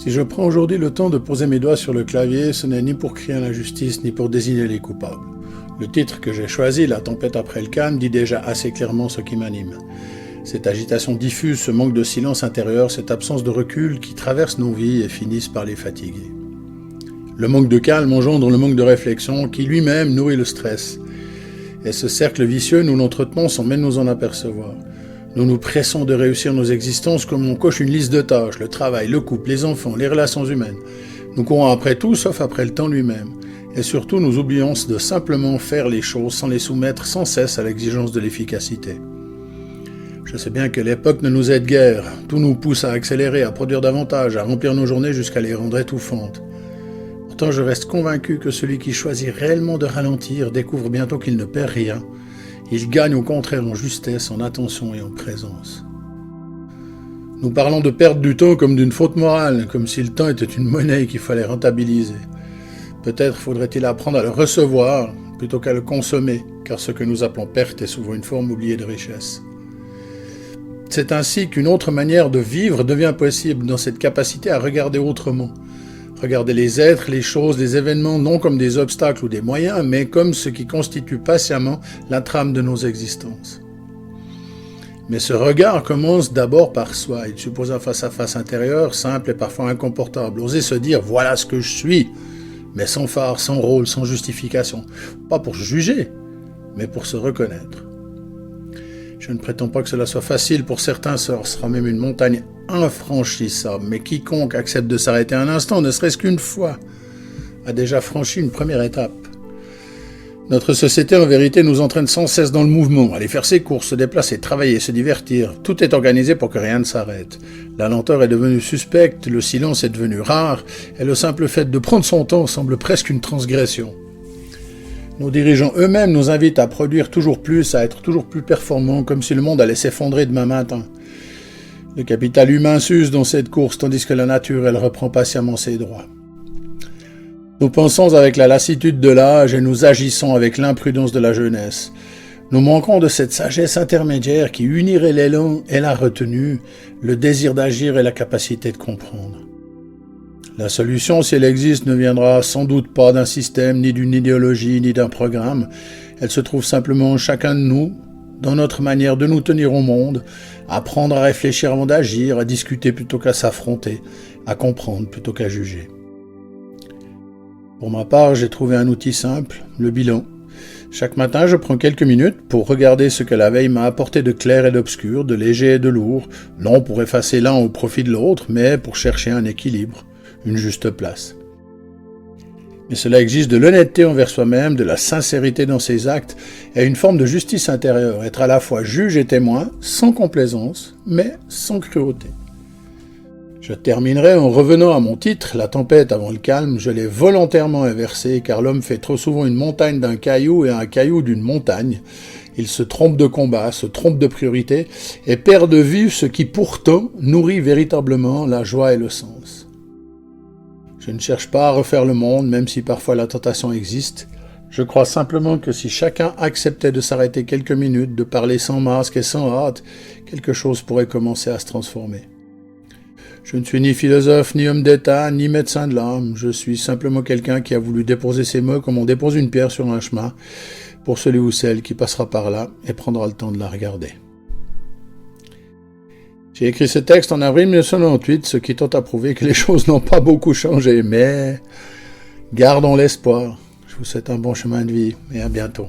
Si je prends aujourd'hui le temps de poser mes doigts sur le clavier, ce n'est ni pour crier à l'injustice, ni pour désigner les coupables. Le titre que j'ai choisi, La tempête après le calme, dit déjà assez clairement ce qui m'anime. Cette agitation diffuse, ce manque de silence intérieur, cette absence de recul qui traverse nos vies et finissent par les fatiguer. Le manque de calme engendre le manque de réflexion qui lui-même nourrit le stress. Et ce cercle vicieux, nous l'entretenons sans même nous en apercevoir. Nous nous pressons de réussir nos existences comme on coche une liste de tâches, le travail, le couple, les enfants, les relations humaines. Nous courons après tout, sauf après le temps lui-même. Et surtout, nous oublions de simplement faire les choses sans les soumettre sans cesse à l'exigence de l'efficacité. Je sais bien que l'époque ne nous aide guère. Tout nous pousse à accélérer, à produire davantage, à remplir nos journées jusqu'à les rendre étouffantes. Pourtant, je reste convaincu que celui qui choisit réellement de ralentir découvre bientôt qu'il ne perd rien. Il gagne au contraire en justesse, en attention et en présence. Nous parlons de perdre du temps comme d'une faute morale, comme si le temps était une monnaie qu'il fallait rentabiliser. Peut-être faudrait-il apprendre à le recevoir plutôt qu'à le consommer, car ce que nous appelons perte est souvent une forme oubliée de richesse. C'est ainsi qu'une autre manière de vivre devient possible dans cette capacité à regarder autrement. Regarder les êtres, les choses, les événements non comme des obstacles ou des moyens, mais comme ce qui constitue patiemment la trame de nos existences. Mais ce regard commence d'abord par soi. Il suppose un face-à-face intérieur, simple et parfois inconfortable. Oser se dire « voilà ce que je suis », mais sans phare, sans rôle, sans justification. Pas pour juger, mais pour se reconnaître. Je ne prétends pas que cela soit facile pour certains, ce sera même une montagne infranchissable, mais quiconque accepte de s'arrêter un instant, ne serait-ce qu'une fois, a déjà franchi une première étape. Notre société, en vérité, nous entraîne sans cesse dans le mouvement, aller faire ses courses, se déplacer, travailler, se divertir. Tout est organisé pour que rien ne s'arrête. La lenteur est devenue suspecte, le silence est devenu rare, et le simple fait de prendre son temps semble presque une transgression. Nos dirigeants eux-mêmes nous invitent à produire toujours plus, à être toujours plus performants, comme si le monde allait s'effondrer demain matin. Le capital humain s'use dans cette course, tandis que la nature, elle reprend patiemment ses droits. Nous pensons avec la lassitude de l'âge et nous agissons avec l'imprudence de la jeunesse. Nous manquons de cette sagesse intermédiaire qui unirait l'élan et la retenue, le désir d'agir et la capacité de comprendre. La solution, si elle existe, ne viendra sans doute pas d'un système, ni d'une idéologie, ni d'un programme. Elle se trouve simplement en chacun de nous, dans notre manière de nous tenir au monde, à apprendre à réfléchir avant d'agir, à discuter plutôt qu'à s'affronter, à comprendre plutôt qu'à juger. Pour ma part, j'ai trouvé un outil simple, le bilan. Chaque matin, je prends quelques minutes pour regarder ce que la veille m'a apporté de clair et d'obscur, de léger et de lourd, non pour effacer l'un au profit de l'autre, mais pour chercher un équilibre, une juste place. Mais cela exige de l'honnêteté envers soi-même, de la sincérité dans ses actes et une forme de justice intérieure, être à la fois juge et témoin, sans complaisance, mais sans cruauté. Je terminerai en revenant à mon titre, La tempête avant le calme. Je l'ai volontairement inversé, car l'homme fait trop souvent une montagne d'un caillou et un caillou d'une montagne. Il se trompe de combat, se trompe de priorité, et perd de vue ce qui pourtant nourrit véritablement la joie et le sens. Je ne cherche pas à refaire le monde, même si parfois la tentation existe. Je crois simplement que si chacun acceptait de s'arrêter quelques minutes, de parler sans masque et sans hâte, quelque chose pourrait commencer à se transformer. Je ne suis ni philosophe, ni homme d'État, ni médecin de l'âme. Je suis simplement quelqu'un qui a voulu déposer ses mots comme on dépose une pierre sur un chemin, pour celui ou celle qui passera par là et prendra le temps de la regarder. J'ai écrit ce texte en avril 1998, ce qui tente à prouver que les choses n'ont pas beaucoup changé, mais gardons l'espoir. Je vous souhaite un bon chemin de vie et à bientôt.